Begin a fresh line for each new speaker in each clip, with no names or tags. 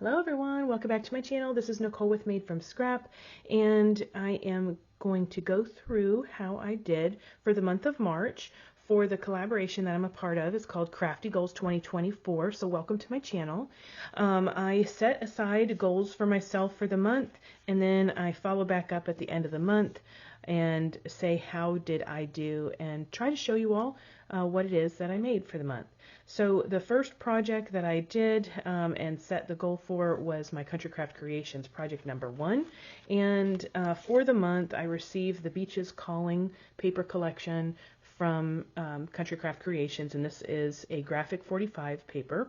Hello everyone, welcome back to my channel. This is Nicole with Made from Scrap, and I am going to go through how I did for the month of March for the collaboration that I'm a part of. It's called Crafty Goals 2024, so welcome to my channel. I set aside goals for myself for the month, and then I follow back up at the end of the month and say how did I do and try to show you all what it is that I made for the month. So the first project that I did and set the goal for was my Country Craft Creations project number 1. And for the month, I received the Beaches Calling paper collection from Country Craft Creations, and this is a graphic 45 paper,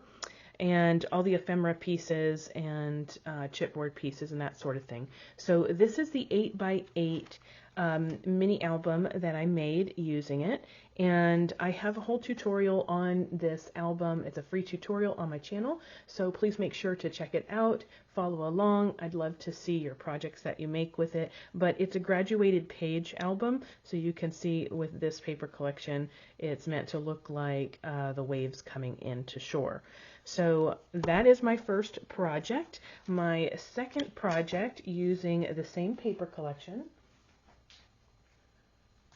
and all the ephemera pieces and chipboard pieces and that sort of thing. So this is the 8x8 mini album that I made using it, and I have a whole tutorial on this album. It's a free tutorial on my channel, so please make sure to check it out, follow along. I'd love to see your projects that you make with it, but it's a graduated page album, so you can see with this paper collection it's meant to look like the waves coming into shore. So that is my first project. My second project using the same paper collection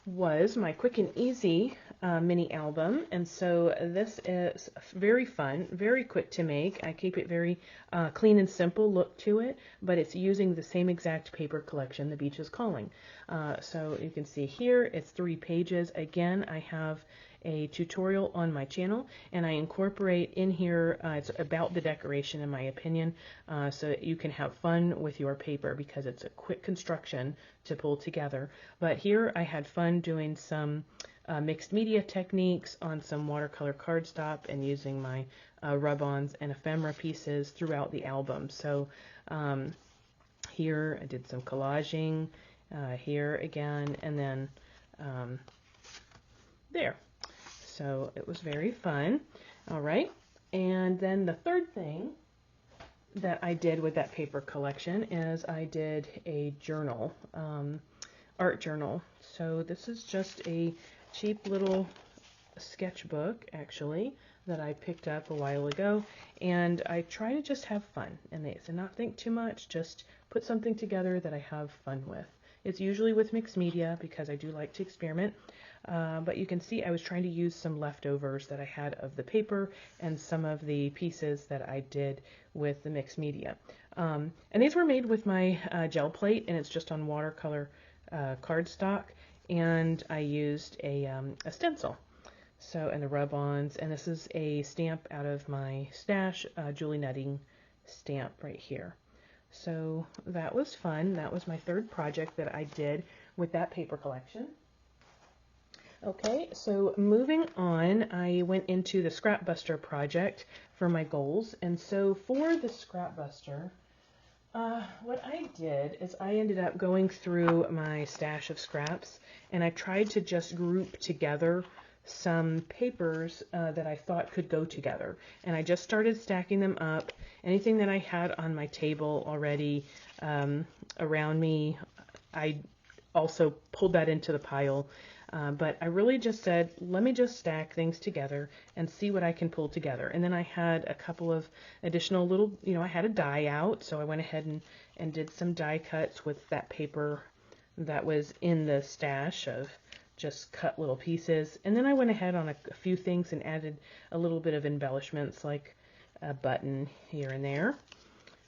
was my Quick and Easy mini album, and so this is very fun, very quick to make. I keep it very clean and simple look to it, but it's using the same exact paper collection, The Beaches Calling. So you can see here it's 3 pages. Again, I have a tutorial on my channel, and I incorporate in here, it's about the decoration in my opinion, so that you can have fun with your paper because it's a quick construction to pull together. But here I had fun doing some mixed media techniques on some watercolor cardstock and using my rub-ons and ephemera pieces throughout the album. So here I did some collaging, here again, and then there. So it was very fun. All right. And then the third thing that I did with that paper collection is I did a journal, art journal. So this is just a cheap little sketchbook, actually, that I picked up a while ago. And I try to just have fun in these and not think too much, just put something together that I have fun with. It's usually with mixed media because I do like to experiment. But you can see I was trying to use some leftovers that I had of the paper and some of the pieces that I did with the mixed media. And these were made with my gel plate, and it's just on watercolor cardstock, and I used a stencil. So, and the rub-ons, and this is a stamp out of my stash, Julie Nutting stamp right here. So that was fun. That was my third project that I did with that paper collection. Okay, so moving on, I went into the Scrap Buster project for my goals. And so for the Scrap Buster, what I did is I ended up going through my stash of scraps, and I tried to just group together some papers that I thought could go together. And I just started stacking them up. Anything that I had on my table already around me, I also pulled that into the pile. But I really just said, let me just stack things together and see what I can pull together. And then I had a couple of additional little, I had a die out, so I went ahead and did some die cuts with that paper that was in the stash of just cut little pieces. And then I went ahead on a few things and added a little bit of embellishments like a button here and there.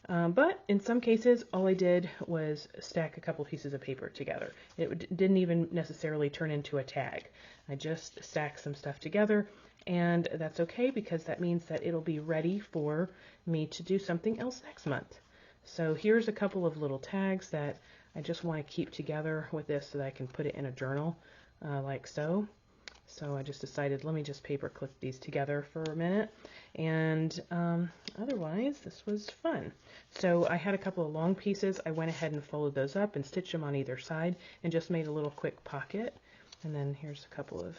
But in some cases, all I did was stack a couple pieces of paper together. It didn't even necessarily turn into a tag. I just stacked some stuff together, and that's okay because that means that it'll be ready for me to do something else next month. So here's a couple of little tags that I just want to keep together with this so that I can put it in a journal like so. So I just decided, let me just paper clip these together for a minute. And otherwise, this was fun. So I had a couple of long pieces. I went ahead and folded those up and stitched them on either side and just made a little quick pocket. And then here's a couple of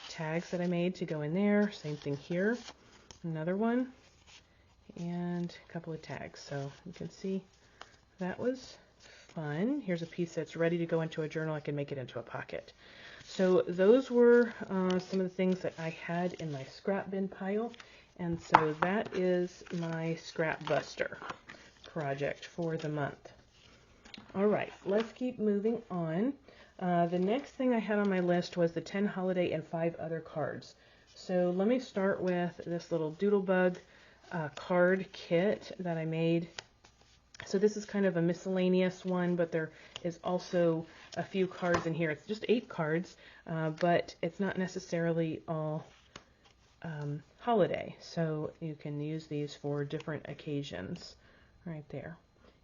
tags that I made to go in there. Same thing here. Another one. And a couple of tags. So you can see that was fun. Here's a piece that's ready to go into a journal. I can make it into a pocket. So those were some of the things that I had in my scrap bin pile. And so that is my scrap buster project for the month. All right, let's keep moving on. The next thing I had on my list was the 10 holiday and 5 other cards. So let me start with this little Doodlebug card kit that I made. So this is kind of a miscellaneous one, but there is also a few cards in here. It's just 8 cards, but it's not necessarily all holiday. So you can use these for different occasions right there.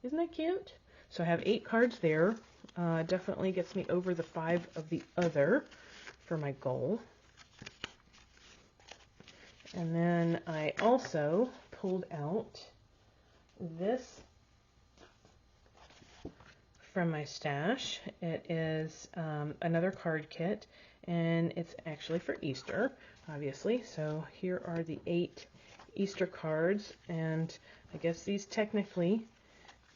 Isn't that cute? So I have 8 cards there. Definitely gets me over the 5 of the other for my goal. And then I also pulled out this from my stash. It is another card kit, and it's actually for Easter, obviously. So here are the 8 Easter cards, and I guess these technically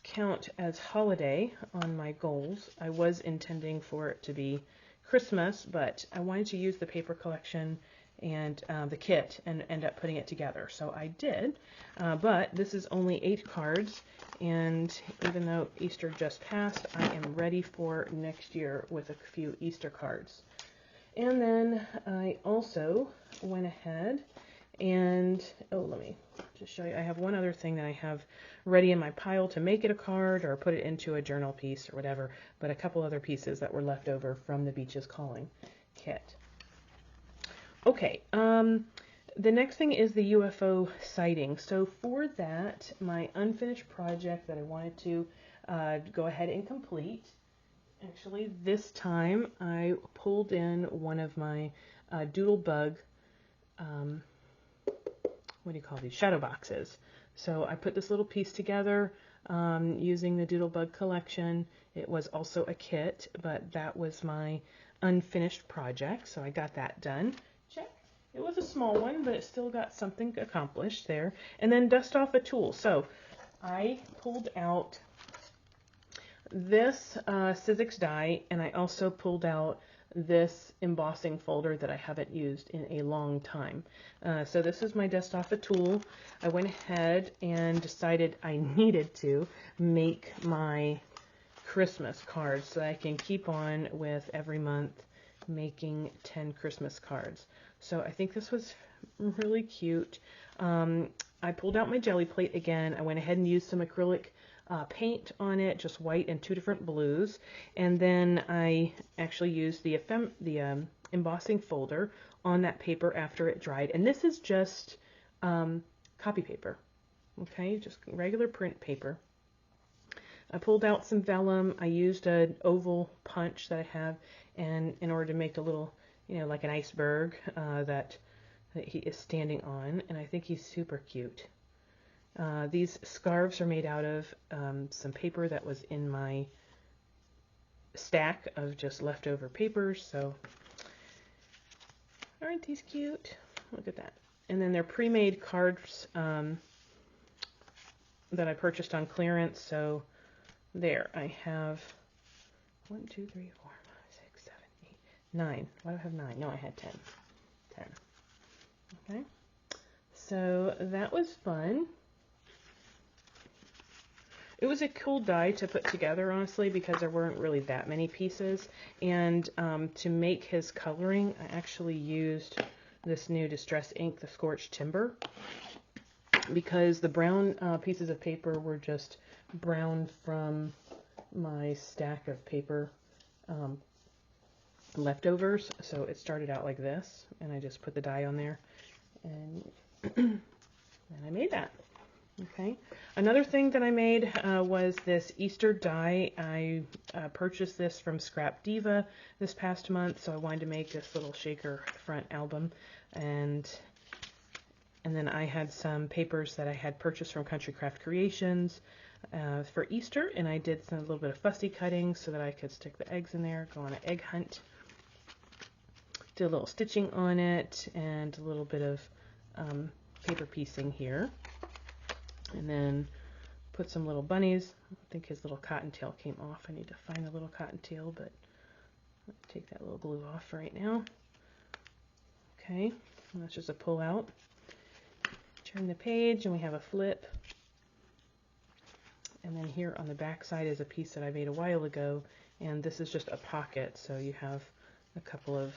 count as holiday on my goals. I was intending for it to be Christmas, but I wanted to use the paper collection and the kit and end up putting it together. So I did, but this is only 8 cards, and even though Easter just passed, I am ready for next year with a few Easter cards. And then I also went ahead and, oh, let me just show you. I have one other thing that I have ready in my pile to make it a card or put it into a journal piece or whatever, but a couple other pieces that were left over from the Beaches Calling kit. Okay, the next thing is the UFO sighting. So for that, my unfinished project that I wanted to go ahead and complete, actually this time I pulled in one of my Doodlebug, what do you call these, shadow boxes. So I put this little piece together using the Doodlebug collection. It was also a kit, but that was my unfinished project, so I got that done. Check. It was a small one, but it still got something accomplished there. And then dust off a tool. So I pulled out this Sizzix die, and I also pulled out this embossing folder that I haven't used in a long time. So this is my dust off a tool. I went ahead and decided I needed to make my Christmas cards so I can keep on with every month making 10 Christmas cards. So I think this was really cute. I pulled out my jelly plate again. I went ahead and used some acrylic paint on it, just white and 2 different blues. And then I actually used the embossing folder on that paper after it dried. And this is just copy paper, okay, just regular print paper. I pulled out some vellum. I used an oval punch that I have, and in order to make a little, you know, like an iceberg that he is standing on, and I think he's super cute. These scarves are made out of some paper that was in my stack of just leftover papers, so aren't these cute? Look at that. And then they're pre-made cards that I purchased on clearance, so there, I have 1, 2, 3, 4, 5, 6, 7, 8, 9. Why do I have 9? No, I had 10. 10. Okay. So that was fun. It was a cool die to put together, honestly, because there weren't really that many pieces. And to make his coloring, I actually used this new Distress ink, the Scorched Timber, because the brown pieces of paper were just brown from my stack of paper leftovers. So it started out like this, and I just put the die on there, and and I made that. Okay. Another thing that I made was this Easter die. I purchased this from Scrap Diva this past month, so I wanted to make this little shaker front album, and then I had some papers that I had purchased from Country Craft Creations for Easter, and I did a little bit of fussy cutting so that I could stick the eggs in there, go on an egg hunt. Did a little stitching on it and a little bit of paper piecing here. And then put some little bunnies. I think his little cottontail came off. I need to find the little cottontail, but I'll take that little glue off right now. Okay, and that's just a pull out. turn the page and we have a flip. And then here on the back side is a piece that I made a while ago, and this is just a pocket, so you have a couple of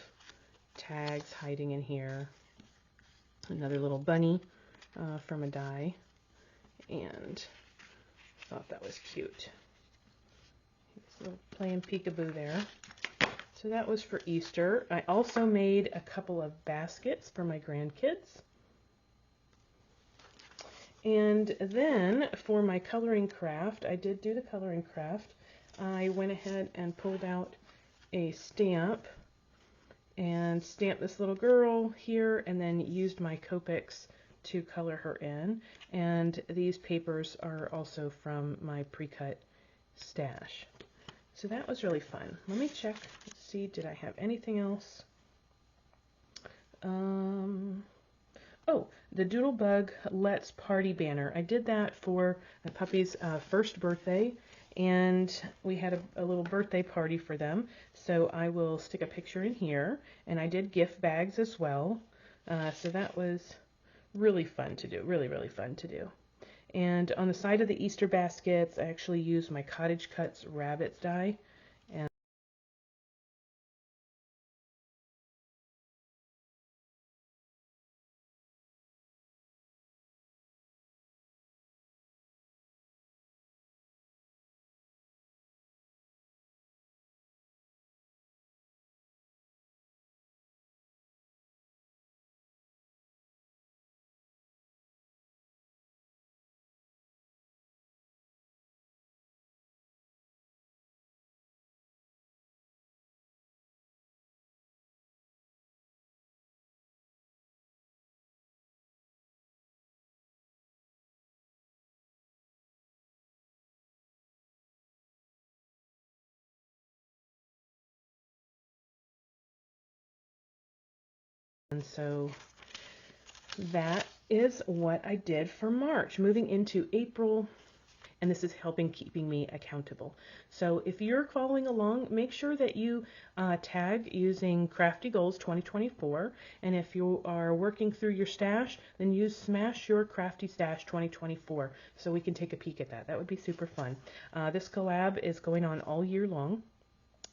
tags hiding in here. Another little bunny from a die, and I thought that was cute. It's a little playing peekaboo there. So that was for Easter. I also made a couple of baskets for my grandkids. And then for my coloring craft, I did do the coloring craft. I went ahead and pulled out a stamp and stamped this little girl here, and then used my Copics to color her in. And these papers are also from my pre-cut stash. So that was really fun. Let me check, see, did I have anything else? Oh, the Doodlebug Let's Party banner. I did that for the puppy's first birthday, and we had a little birthday party for them. So I will stick a picture in here, and I did gift bags as well. So that was really fun to do, really fun to do. And on the side of the Easter baskets, I actually used my Cottage Cuts rabbits die. And so that is what I did for March. Moving into April, and this is keeping me accountable. So if you're following along, make sure that you tag using Crafty Goals 2024. And if you are working through your stash, then smash your Crafty Stash 2024 so we can take a peek at that. That would be super fun. This collab is going on all year long.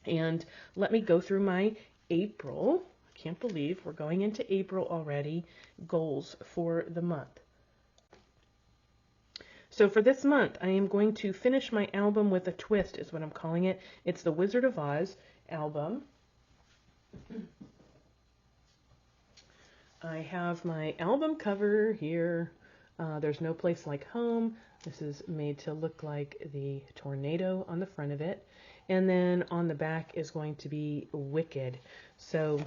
And let me go through my April. Can't believe we're going into April already. Goals for the month. So for this month, I am going to finish my album with a twist, is what I'm calling it. It's the Wizard of Oz album. I have my album cover here. There's No Place Like Home. This is made to look like the tornado on the front of it. And then on the back is going to be Wicked. So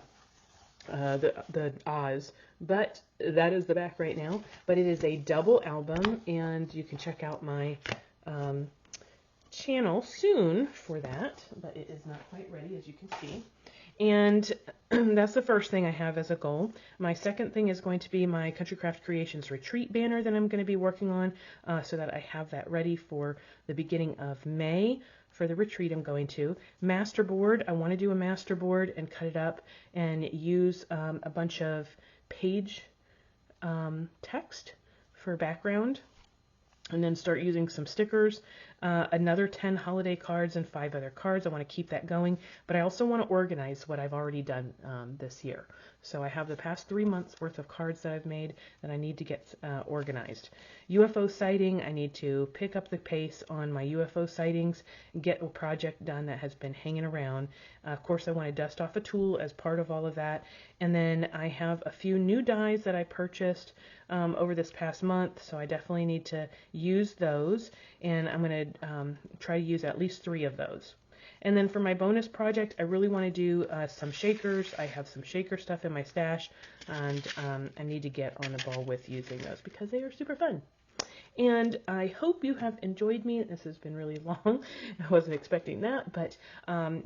the Oz, but that is the back right now. But it is a double album, and you can check out my channel soon for that, but it is not quite ready, as you can see. And that's the first thing I have as a goal. My second thing is going to be my Country Craft Creations retreat banner that I'm going to be working on, so that I have that ready for the beginning of May. For the retreat I'm going to. Masterboard, I want to do a masterboard and cut it up and use a bunch of page text for background, and then start using some stickers, another 10 holiday cards and 5 other cards. I want to keep that going, but I also want to organize what I've already done this year. So I have the past 3 months worth of cards that I've made that I need to get organized. UFO sighting, I need to pick up the pace on my UFO sightings, get a project done that has been hanging around. Of course, I want to dust off a tool as part of all of that. And then I have a few new dies that I purchased over this past month, so I definitely need to use those, and I'm going to try to use at least 3 of those. And then for my bonus project, I really want to do some shakers. I have some shaker stuff in my stash, and I need to get on the ball with using those because they are super fun. And I hope you have enjoyed me. This has been really long. I wasn't expecting that, but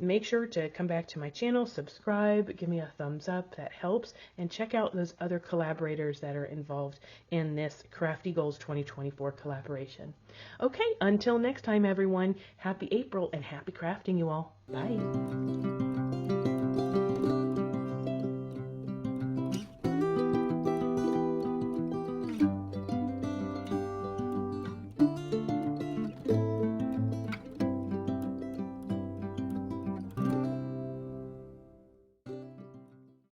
make sure to come back to my channel, subscribe, give me a thumbs up. That helps. And check out those other collaborators that are involved in this Crafty Goals 2024 collaboration. Okay, until next time, everyone, happy April and happy crafting, you all. Bye.